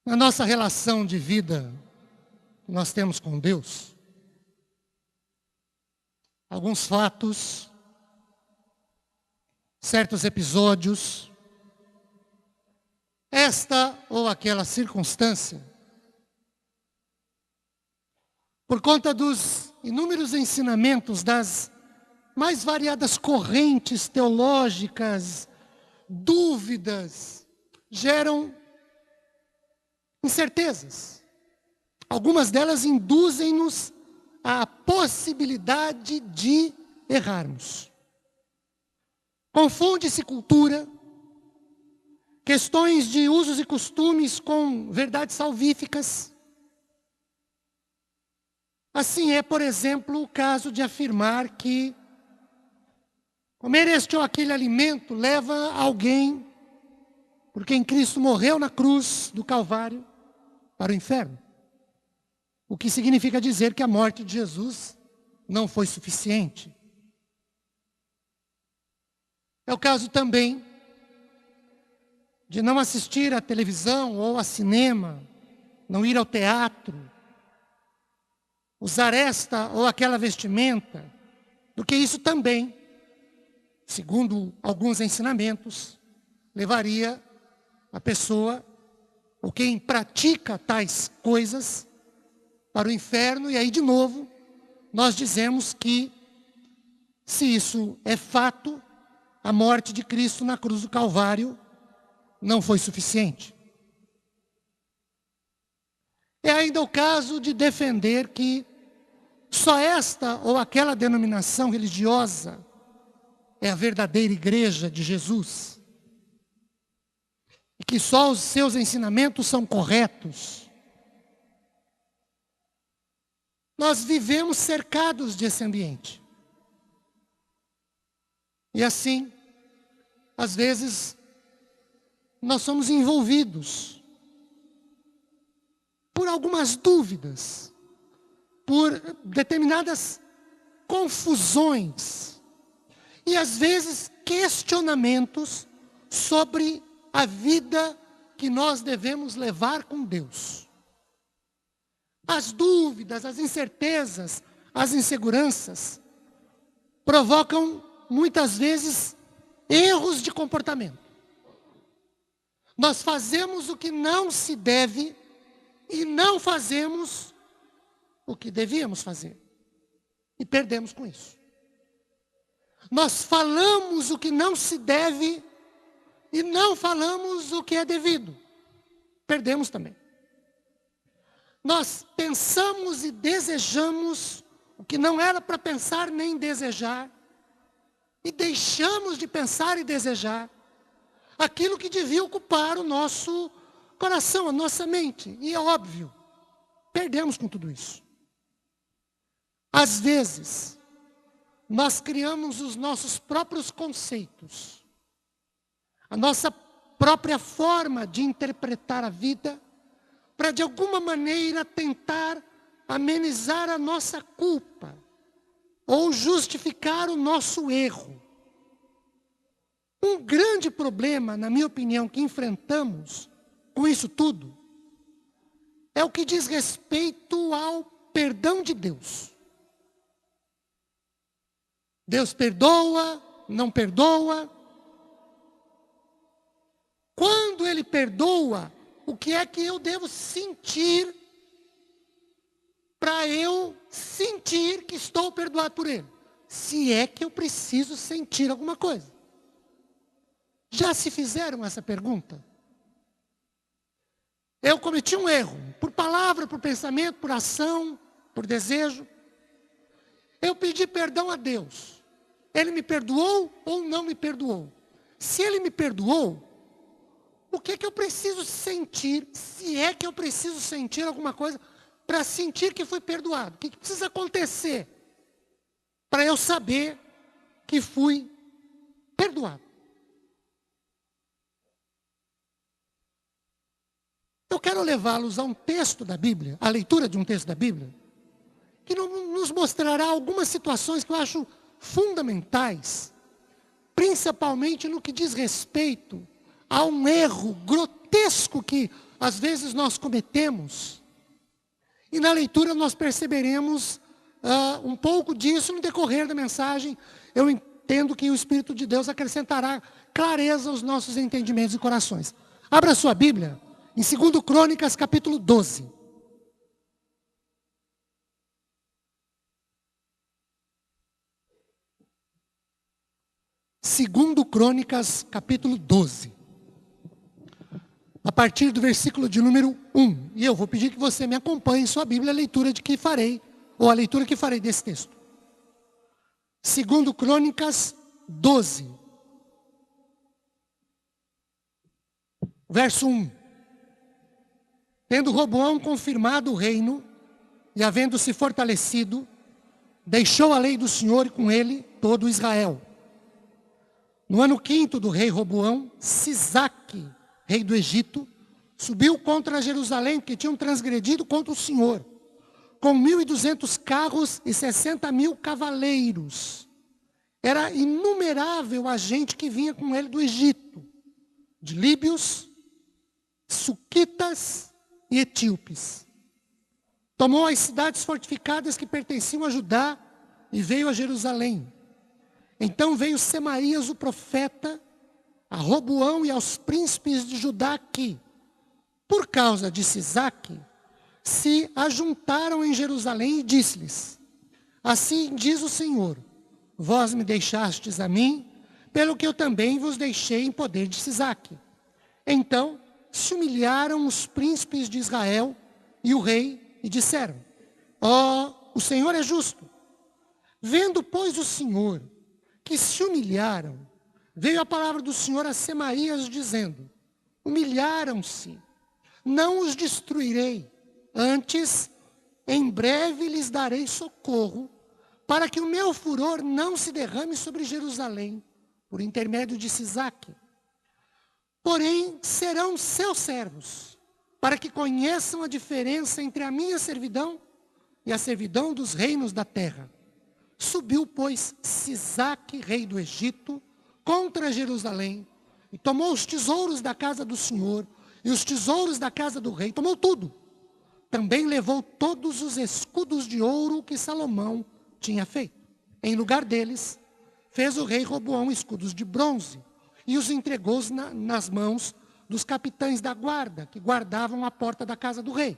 Na nossa relação de vida que nós temos com Deus, alguns fatos, certos episódios, esta ou aquela circunstância, por conta dos inúmeros ensinamentos das mais variadas correntes teológicas, dúvidas, geram incertezas. Algumas delas induzem-nos à possibilidade de errarmos. Confunde-se cultura, questões de usos e costumes com verdades salvíficas. Assim é, por exemplo, o caso de afirmar que comer este ou aquele alimento leva alguém, por quem Cristo morreu na cruz do Calvário, para o inferno. O que significa dizer que a morte de Jesus não foi suficiente. É o caso também de não assistir à televisão ou a cinema, não ir ao teatro, usar esta ou aquela vestimenta, porque isso também, segundo alguns ensinamentos, levaria a pessoa, ou quem pratica tais coisas, para o inferno. E aí, de novo, nós dizemos que, se isso é fato, a morte de Cristo na cruz do Calvário não foi suficiente. É ainda o caso de defender que só esta ou aquela denominação religiosa é a verdadeira igreja de Jesus. E que só os seus ensinamentos são corretos. Nós vivemos cercados desse ambiente. E assim, às vezes, nós somos envolvidos por algumas dúvidas, por determinadas confusões e às vezes questionamentos sobre a vida que nós devemos levar com Deus. As dúvidas, as incertezas, as inseguranças provocam muitas vezes erros de comportamento. Nós fazemos o que não se deve e não fazemos o que devíamos fazer. E perdemos com isso. Nós falamos o que não se deve e não falamos o que é devido. Perdemos também. Nós pensamos e desejamos o que não era para pensar nem desejar. E deixamos de pensar e desejar aquilo que devia ocupar o nosso coração, a nossa mente. E é óbvio, perdemos com tudo isso. Às vezes, nós criamos os nossos próprios conceitos, a nossa própria forma de interpretar a vida, para de alguma maneira tentar amenizar a nossa culpa, ou justificar o nosso erro. Um grande problema, na minha opinião, que enfrentamos com isso tudo, é o que diz respeito ao perdão de Deus. Deus perdoa, não perdoa. Quando Ele perdoa, o que é que eu devo sentir para eu sentir que estou perdoado por Ele? Se é que eu preciso sentir alguma coisa. Já se fizeram essa pergunta? Eu cometi um erro, por palavra, por pensamento, por ação, por desejo. Eu pedi perdão a Deus. Ele me perdoou ou não me perdoou? Se Ele me perdoou, o que é que eu preciso sentir? Se é que eu preciso sentir alguma coisa para sentir que fui perdoado? O que precisa acontecer para eu saber que fui perdoado? Eu quero levá-los a um texto da Bíblia, a leitura de um texto da Bíblia, que nos mostrará algumas situações que eu acho fundamentais, principalmente no que diz respeito a um erro grotesco que às vezes nós cometemos, e na leitura nós perceberemos um pouco disso no decorrer da mensagem. Eu entendo que o Espírito de Deus acrescentará clareza aos nossos entendimentos e corações. Abra sua Bíblia em 2 Crônicas, capítulo 12. Segundo Crônicas, capítulo 12. A partir do versículo de número 1. E eu vou pedir que você me acompanhe em sua Bíblia, a leitura de que farei, ou a leitura que farei desse texto. Segundo Crônicas 12. Verso 1. Tendo Roboão confirmado o reino, e havendo se fortalecido, deixou a lei do Senhor e com ele todo Israel. No ano 5º do rei Roboão, Sisaque, rei do Egito, subiu contra Jerusalém, que tinham transgredido contra o Senhor, com 1.200 carros e 60.000 cavaleiros. Era inumerável a gente que vinha com ele do Egito, de líbios, suquitas e etíopes. Tomou as cidades fortificadas que pertenciam a Judá e veio a Jerusalém. Então veio Semaías o profeta, a Roboão e aos príncipes de Judá que, por causa de Sisaque, se ajuntaram em Jerusalém e disse-lhes: assim diz o Senhor, vós me deixastes a mim, pelo que eu também vos deixei em poder de Sisaque. Então se humilharam os príncipes de Israel e o rei e disseram: o Senhor é justo. Vendo, pois, o Senhor que se humilharam, veio a palavra do Senhor a Semaías dizendo: humilharam-se, não os destruirei, antes, em breve lhes darei socorro, para que o meu furor não se derrame sobre Jerusalém, por intermédio de Sisaque. Porém, serão seus servos, para que conheçam a diferença entre a minha servidão e a servidão dos reinos da terra. Subiu, pois, Sisaque, rei do Egito, contra Jerusalém, e tomou os tesouros da casa do Senhor, e os tesouros da casa do rei, tomou tudo. Também levou todos os escudos de ouro que Salomão tinha feito. Em lugar deles, fez o rei Roboão escudos de bronze, e os entregou nas mãos dos capitães da guarda, que guardavam a porta da casa do rei.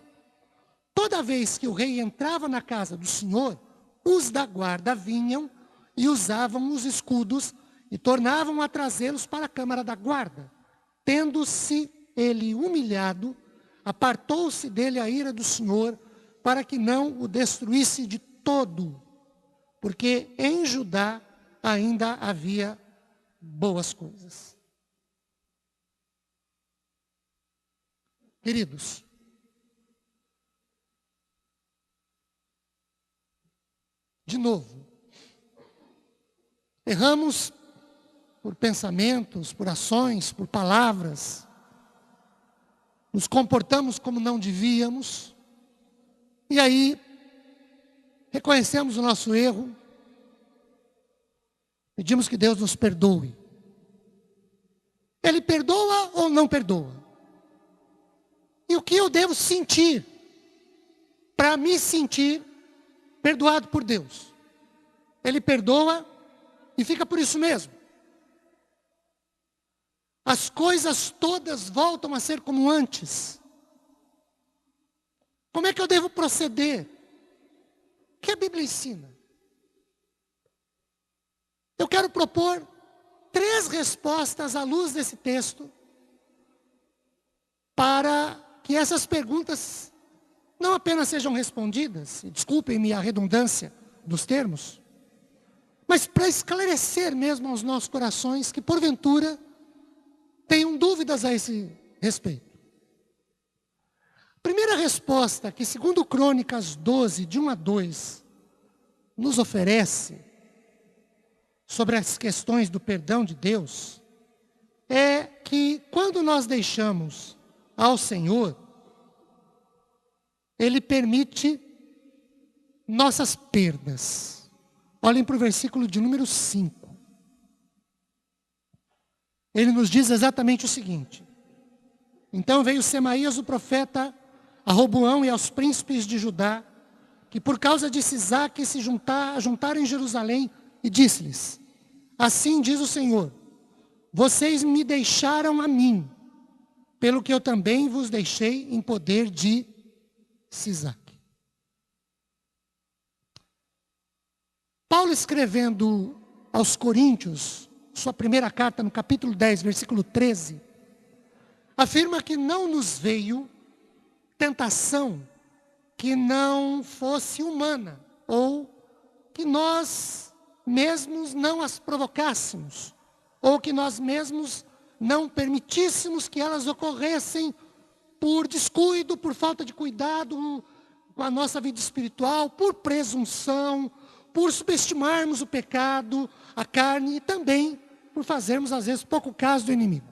Toda vez que o rei entrava na casa do Senhor, os da guarda vinham e usavam os escudos e tornavam a trazê-los para a câmara da guarda. Tendo-se ele humilhado, apartou-se dele a ira do Senhor, para que não o destruísse de todo, porque em Judá ainda havia boas coisas. Queridos, de novo, erramos por pensamentos, por ações, por palavras, nos comportamos como não devíamos, e aí reconhecemos o nosso erro, pedimos que Deus nos perdoe. Ele perdoa ou não perdoa? E o que eu devo sentir para me sentir perdoado por Deus? Ele perdoa e fica por isso mesmo. As coisas todas voltam a ser como antes. Como é que eu devo proceder? O que a Bíblia ensina? Eu quero propor 3 respostas à luz desse texto, para que essas perguntas não apenas sejam respondidas, e desculpem-me a redundância dos termos, mas para esclarecer mesmo aos nossos corações que, porventura, tenham dúvidas a esse respeito. Primeira resposta que, segundo Crônicas 12, de 1 a 2, nos oferece sobre as questões do perdão de Deus, é que quando nós deixamos ao Senhor, Ele permite nossas perdas. Olhem para o versículo de número 5. Ele nos diz exatamente o seguinte: Então veio Semaías o profeta a Roboão e aos príncipes de Judá, que por causa de Sisaque se juntaram em Jerusalém, e disse-lhes: assim diz o Senhor, vocês me deixaram a mim, pelo que eu também vos deixei em poder de Sisaque. Paulo, escrevendo aos Coríntios, sua primeira carta, no capítulo 10, versículo 13, afirma que não nos veio tentação que não fosse humana, ou que nós mesmos não as provocássemos, ou que nós mesmos não permitíssemos que elas ocorressem por descuido, por falta de cuidado com a nossa vida espiritual, por presunção, por subestimarmos o pecado, a carne, e também por fazermos, às vezes, pouco caso do inimigo.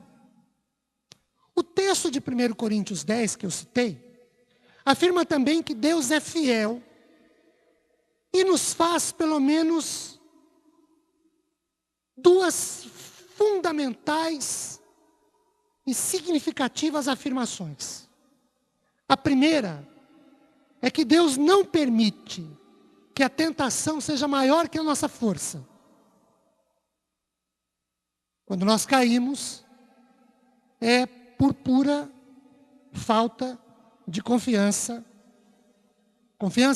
O texto de 1 Coríntios 10, que eu citei, afirma também que Deus é fiel e nos faz, pelo menos, duas fundamentais e significativas afirmações. A primeira é que Deus não permite que a tentação seja maior que a nossa força. Quando nós caímos, é por pura falta de confiança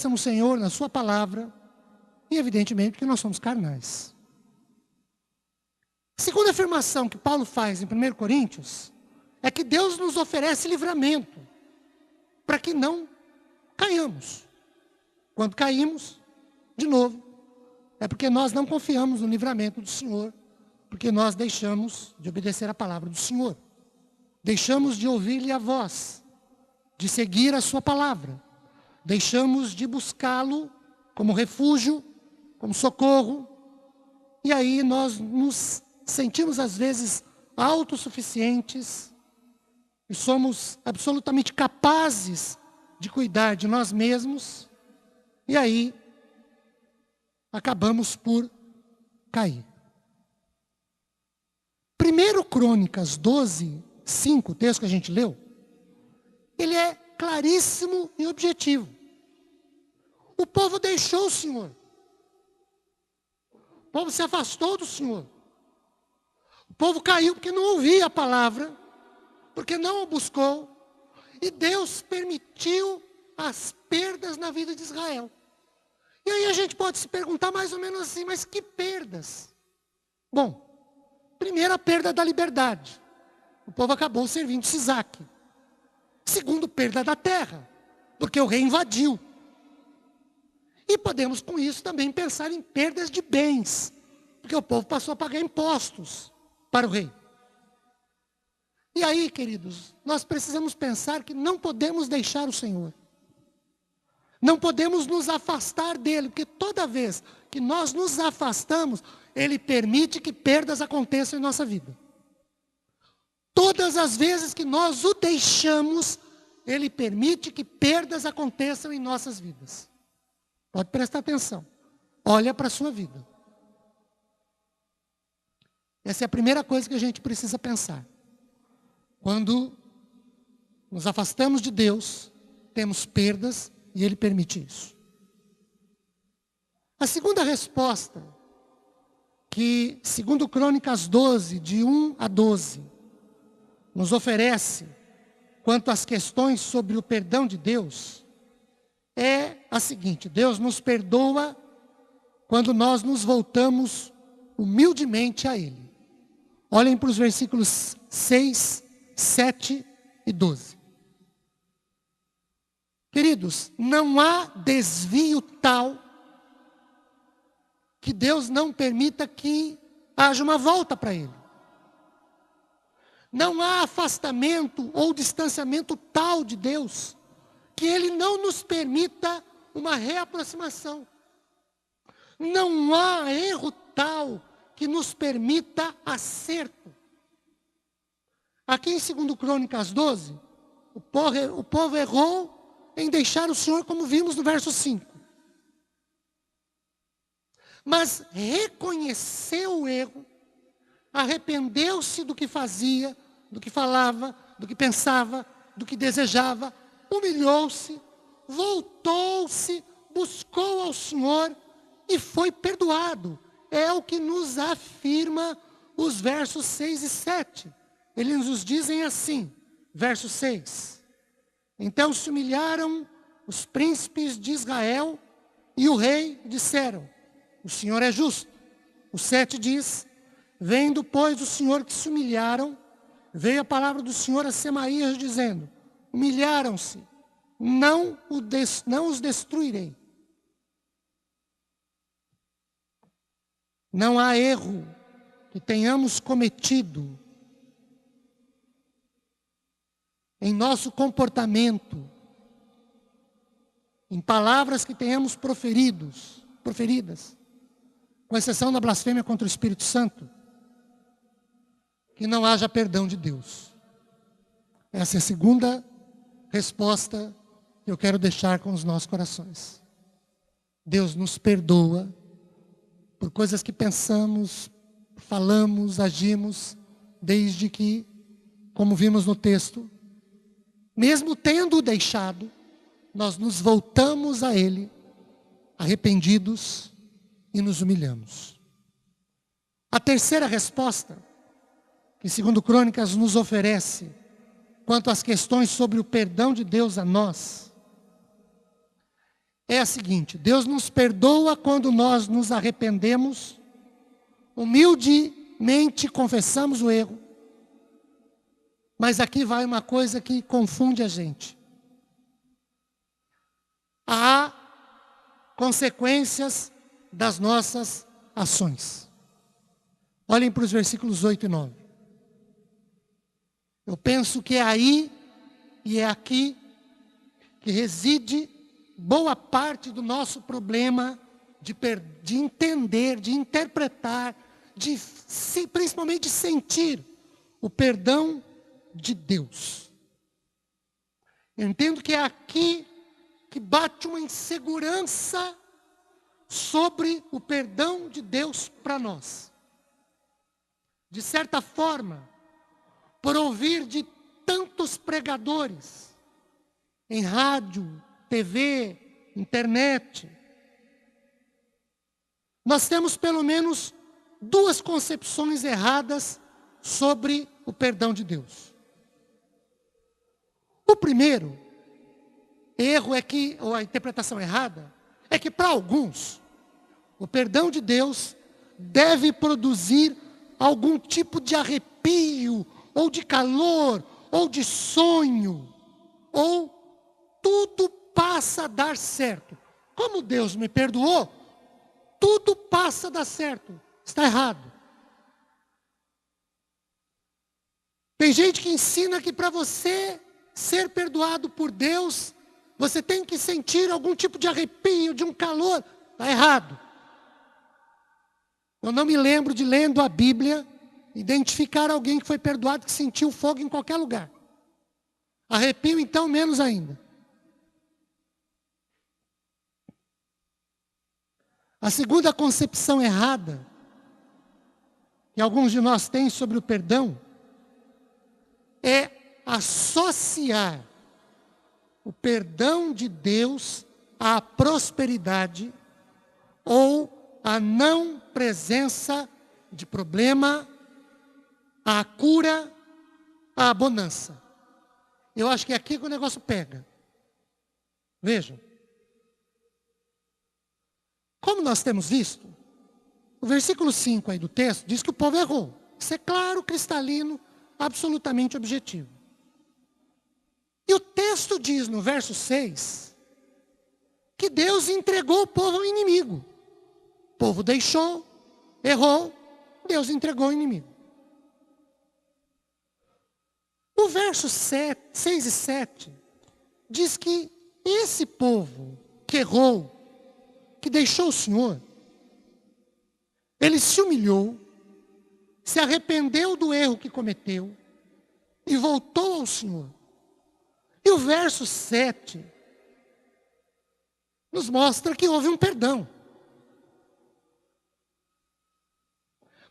no Senhor, na sua palavra, e evidentemente porque nós somos carnais. A segunda afirmação que Paulo faz em 1 Coríntios é que Deus nos oferece livramento para que não caiamos. Quando caímos, de novo, é porque nós não confiamos no livramento do Senhor, porque nós deixamos de obedecer a palavra do Senhor. Deixamos de ouvir-lhe a voz, de seguir a sua palavra. Deixamos de buscá-lo como refúgio, como socorro. E aí nós nos sentimos às vezes autossuficientes e somos absolutamente capazes de cuidar de nós mesmos. E aí acabamos por cair. 1 Crônicas 12, 5, o texto que a gente leu, ele é claríssimo e objetivo. O povo deixou o Senhor. O povo se afastou do Senhor. O povo caiu porque não ouvia a palavra, porque não o buscou. E Deus permitiu as perdas na vida de Israel. E aí a gente pode se perguntar mais ou menos assim, mas que perdas? Bom, primeiro a perda da liberdade. O povo acabou servindo Sisaque. Segundo, perda da terra, porque o rei invadiu. E podemos com isso também pensar em perdas de bens, porque o povo passou a pagar impostos para o rei. E aí, queridos, nós precisamos pensar que não podemos deixar o Senhor. Não podemos nos afastar dele, porque toda vez que nós nos afastamos, ele permite que perdas aconteçam em nossa vida. Todas as vezes que nós o deixamos, ele permite que perdas aconteçam em nossas vidas. Pode prestar atenção. Olha para a sua vida. Essa é a primeira coisa que a gente precisa pensar. Quando nos afastamos de Deus, temos perdas e ele permite isso. A segunda resposta, que segundo Crônicas 12, de 1 a 12, nos oferece quanto às questões sobre o perdão de Deus, é a seguinte: Deus nos perdoa quando nós nos voltamos humildemente a Ele. Olhem para os versículos 6, 7 e 12. Queridos, não há desvio tal que Deus não permita que haja uma volta para Ele. Não há afastamento ou distanciamento tal de Deus que Ele não nos permita uma reaproximação. Não há erro tal que nos permita acerto. Aqui em 2 Crônicas 12, o povo errou em deixar o Senhor, como vimos no verso 5. Mas reconheceu o erro, arrependeu-se do que fazia, do que falava, do que pensava, do que desejava, humilhou-se, voltou-se, buscou ao Senhor e foi perdoado. É o que nos afirma os versos 6 e 7. Eles nos dizem assim, verso 6. Então se humilharam os príncipes de Israel e o rei disseram, o Senhor é justo. O 7 diz, vendo, pois, o Senhor que se humilharam, veio a palavra do Senhor a Semaías dizendo, humilharam-se, não os destruirei. Não há erro que tenhamos cometido em nosso comportamento, em palavras que tenhamos proferidas, com exceção da blasfêmia contra o Espírito Santo, que não haja perdão de Deus. Essa é a segunda resposta que eu quero deixar com os nossos corações. Deus nos perdoa por coisas que pensamos, falamos, agimos, desde que, como vimos no texto, mesmo tendo-o deixado, nós nos voltamos a Ele, arrependidos, e nos humilhamos. A terceira resposta, que segundo Crônicas nos oferece, quanto às questões sobre o perdão de Deus a nós, é a seguinte: Deus nos perdoa quando nós nos arrependemos, humildemente confessamos o erro, mas aqui vai uma coisa que confunde a gente. Há consequências das nossas ações. Olhem para os versículos 8 e 9. Eu penso que é aí e é aqui que reside boa parte do nosso problema de entender, de interpretar, principalmente de sentir o perdão de Deus. Eu entendo que é aqui que bate uma insegurança sobre o perdão de Deus para nós. De certa forma, por ouvir de tantos pregadores, em rádio, TV, internet, nós temos pelo menos duas concepções erradas sobre o perdão de Deus. O primeiro erro é que, ou a interpretação errada, é que para alguns, o perdão de Deus deve produzir algum tipo de arrepio, ou de calor, ou de sonho, ou tudo passa a dar certo. Como Deus me perdoou, tudo passa a dar certo. Está errado. Tem gente que ensina que para você ser perdoado por Deus, você tem que sentir algum tipo de arrepio, de um calor. Está errado. Eu não me lembro de, lendo a Bíblia, identificar alguém que foi perdoado que sentiu fogo em qualquer lugar. Arrepio, então, menos ainda. A segunda concepção errada que alguns de nós têm sobre o perdão é associar o perdão de Deus à prosperidade ou à não presença de problema, à cura, à bonança. Eu acho que é aqui que o negócio pega. Vejam. Como nós temos visto, o versículo 5 aí do texto diz que o povo errou. Isso é claro, cristalino, absolutamente objetivo. E o texto diz no verso 6 que Deus entregou o povo ao inimigo. O povo deixou, errou, Deus entregou ao inimigo. O verso 6 e 7 diz que esse povo que errou, que deixou o Senhor, ele se humilhou, se arrependeu do erro que cometeu e voltou ao Senhor. E o verso 7 nos mostra que houve um perdão.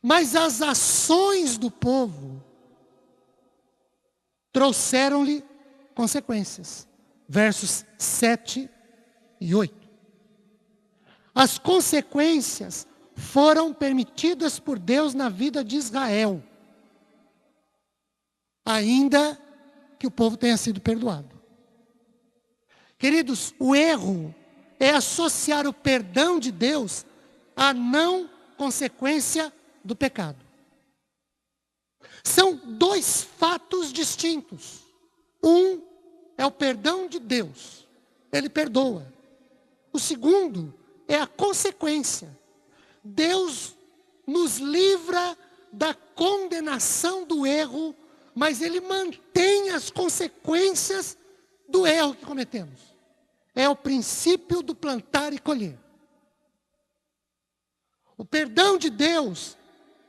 Mas as ações do povo trouxeram-lhe consequências. Versos 7 e 8. As consequências foram permitidas por Deus na vida de Israel, ainda que o povo tenha sido perdoado. Queridos, o erro é associar o perdão de Deus à não consequência do pecado. São dois fatos distintos. Um é o perdão de Deus, Ele perdoa. O segundo é a consequência. Deus nos livra da condenação do erro, mas Ele mantém as consequências do erro que cometemos. É o princípio do plantar e colher. O perdão de Deus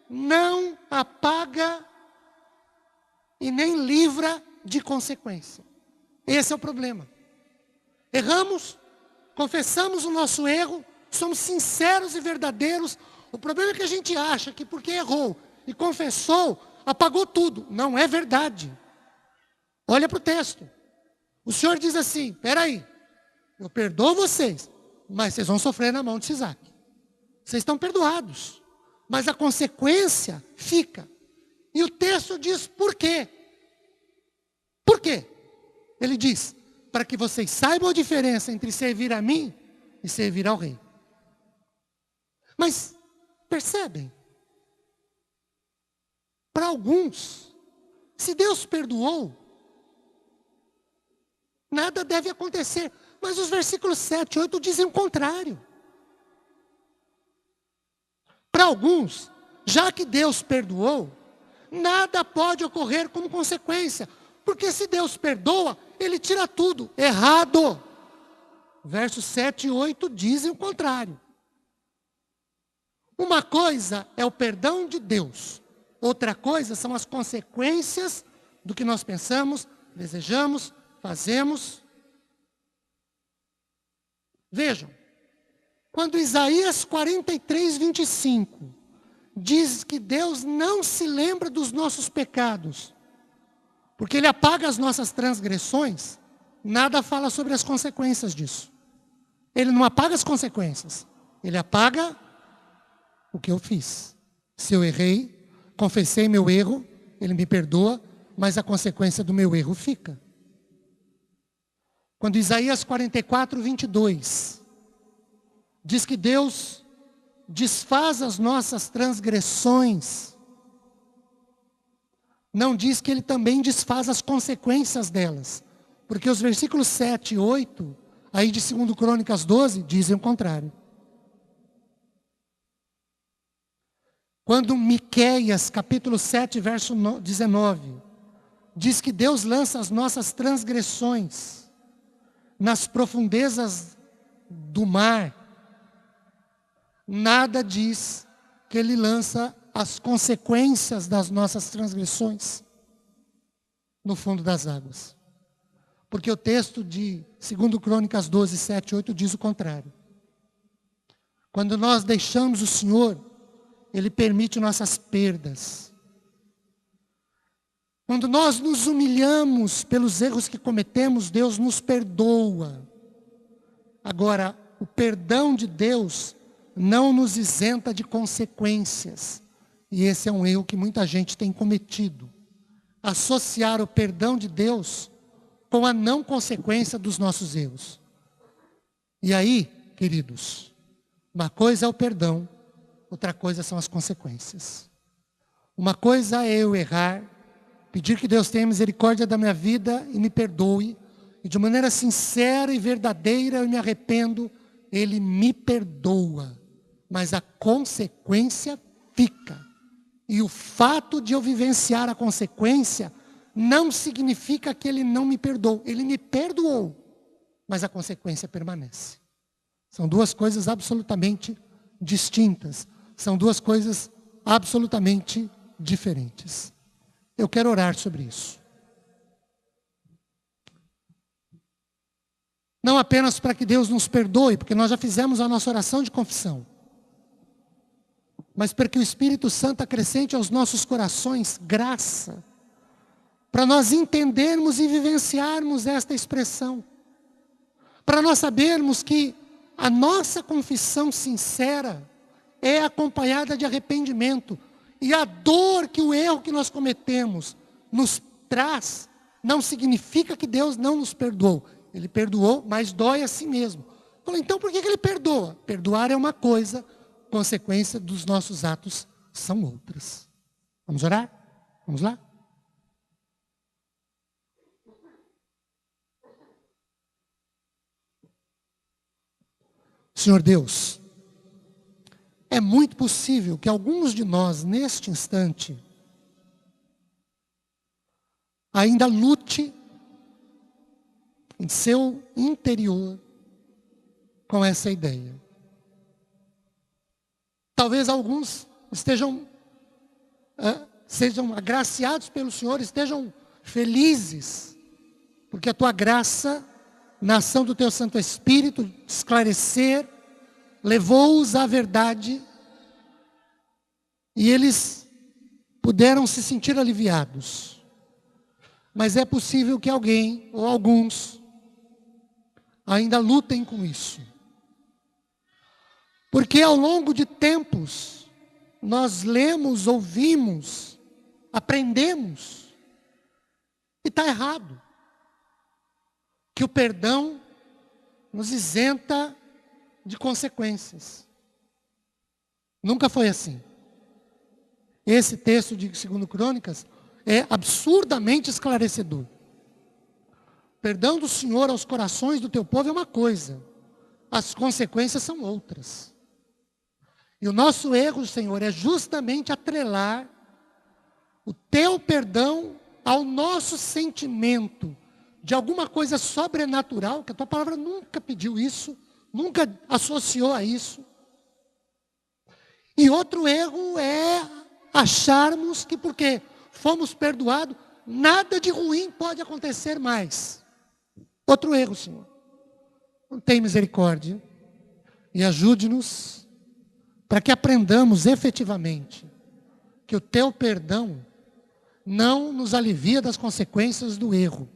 não apaga e nem livra de consequência. Esse é o problema. Erramos, confessamos o nosso erro, somos sinceros e verdadeiros. O problema é que a gente acha que porque errou e confessou, apagou tudo. Não é verdade. Olha para o texto. O Senhor diz assim, peraí, eu perdoo vocês, mas vocês vão sofrer na mão de Isaac. Vocês estão perdoados, mas a consequência fica. E o texto diz por quê? Por quê? Ele diz, para que vocês saibam a diferença entre servir a mim e servir ao rei. Mas, percebem? Para alguns, se Deus perdoou, nada deve acontecer. Mas os versículos 7 e 8 dizem o contrário. Para alguns, já que Deus perdoou, nada pode ocorrer como consequência. Porque se Deus perdoa, Ele tira tudo. Errado. Versos 7 e 8 dizem o contrário. Uma coisa é o perdão de Deus. Outra coisa são as consequências do que nós pensamos, desejamos, fazemos. Vejam, quando Isaías 43, 25 diz que Deus não se lembra dos nossos pecados, porque Ele apaga as nossas transgressões, nada fala sobre as consequências disso. Ele não apaga as consequências, Ele apaga o que eu fiz. Se eu errei, confessei meu erro, Ele me perdoa, mas a consequência do meu erro fica. Quando Isaías 44, 22 diz que Deus desfaz as nossas transgressões, não diz que Ele também desfaz as consequências delas. Porque os versículos 7 e 8, aí de 2 Crônicas 12, dizem o contrário. Quando Miqueias, capítulo 7, verso 19, diz que Deus lança as nossas transgressões nas profundezas do mar, nada diz que Ele lança as consequências das nossas transgressões no fundo das águas. Porque o texto de 2 Crônicas 12, 7 e 8 diz o contrário. Quando nós deixamos o Senhor, Ele permite nossas perdas. Quando nós nos humilhamos pelos erros que cometemos, Deus nos perdoa. Agora, o perdão de Deus não nos isenta de consequências. E esse é um erro que muita gente tem cometido. Associar o perdão de Deus com a não consequência dos nossos erros. E aí, queridos, uma coisa é o perdão, outra coisa são as consequências. Uma coisa é eu errar, pedir que Deus tenha misericórdia da minha vida e me perdoe, e de maneira sincera e verdadeira eu me arrependo, Ele me perdoa, mas a consequência fica. E o fato de eu vivenciar a consequência não significa que Ele não me perdoou. Ele me perdoou, mas a consequência permanece. São duas coisas absolutamente distintas. São duas coisas absolutamente diferentes. Eu quero orar sobre isso. Não apenas para que Deus nos perdoe, porque nós já fizemos a nossa oração de confissão, mas para que o Espírito Santo acrescente aos nossos corações graça, para nós entendermos e vivenciarmos esta expressão, para nós sabermos que a nossa confissão sincera é acompanhada de arrependimento, e a dor que o erro que nós cometemos nos traz, não significa que Deus não nos perdoou. Ele perdoou, mas dói a si mesmo. Então por que Ele perdoa? Perdoar é uma coisa, consequência dos nossos atos são outras. Vamos orar? Vamos lá? Senhor Deus, é muito possível que alguns de nós, neste instante, ainda lute em seu interior com essa ideia. Talvez alguns sejam agraciados pelo Senhor, estejam felizes, porque a tua graça, na ação do teu Santo Espírito, esclarecer, levou-os à verdade, e eles puderam se sentir aliviados. Mas é possível que alguém, ou alguns, ainda lutem com isso. Porque ao longo de tempos, nós lemos, ouvimos, aprendemos, e está errado. Que o perdão nos isenta de consequências. Nunca foi assim. Esse texto de 2 Crônicas é absurdamente esclarecedor. O perdão do Senhor aos corações do teu povo é uma coisa, as consequências são outras. E o nosso erro, Senhor, é justamente atrelar o teu perdão ao nosso sentimento de alguma coisa sobrenatural, que a tua palavra nunca pediu isso, nunca associou a isso. E outro erro é acharmos que porque fomos perdoados, nada de ruim pode acontecer mais. Outro erro, Senhor. Não tem misericórdia. E ajude-nos para que aprendamos efetivamente que o teu perdão não nos alivia das consequências do erro.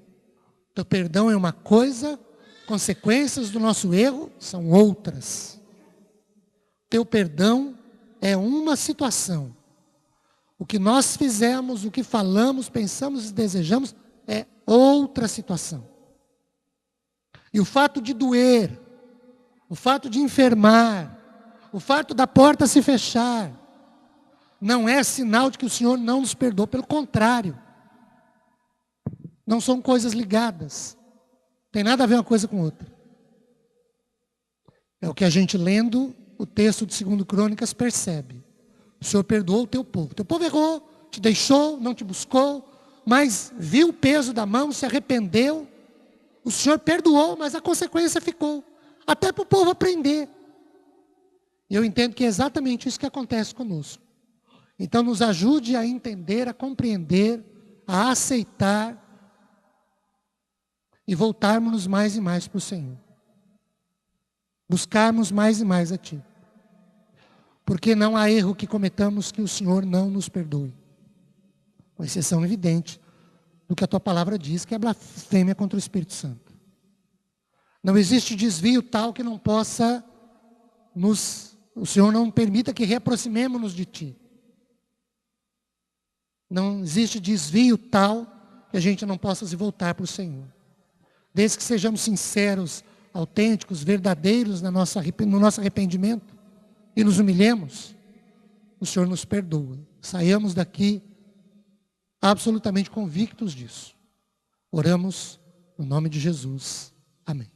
O teu perdão é uma coisa, consequências do nosso erro são outras. O teu perdão é uma situação. O que nós fizemos, o que falamos, pensamos e desejamos é outra situação. E o fato de doer, o fato de enfermar, o fato da porta se fechar, não é sinal de que o Senhor não nos perdoou, pelo contrário. Não são coisas ligadas. Tem nada a ver uma coisa com outra. É o que a gente lendo o texto de 2 Crônicas percebe. O Senhor perdoou o teu povo. O teu povo errou, te deixou, não te buscou, mas viu o peso da mão, se arrependeu. O Senhor perdoou, mas a consequência ficou. Até para o povo aprender. E eu entendo que é exatamente isso que acontece conosco. Então nos ajude a entender, a compreender, a aceitar e voltarmos mais e mais para o Senhor. Buscarmos mais e mais a Ti. Porque não há erro que cometamos que o Senhor não nos perdoe. Com exceção evidente do que a Tua palavra diz, que é blasfêmia contra o Espírito Santo. Não existe desvio tal que não possa o Senhor não permita que reaproximemos-nos de Ti. Não existe desvio tal que a gente não possa se voltar para o Senhor. Desde que sejamos sinceros, autênticos, verdadeiros no nosso arrependimento e nos humilhemos, o Senhor nos perdoa. Saiamos daqui absolutamente convictos disso. Oramos no nome de Jesus. Amém.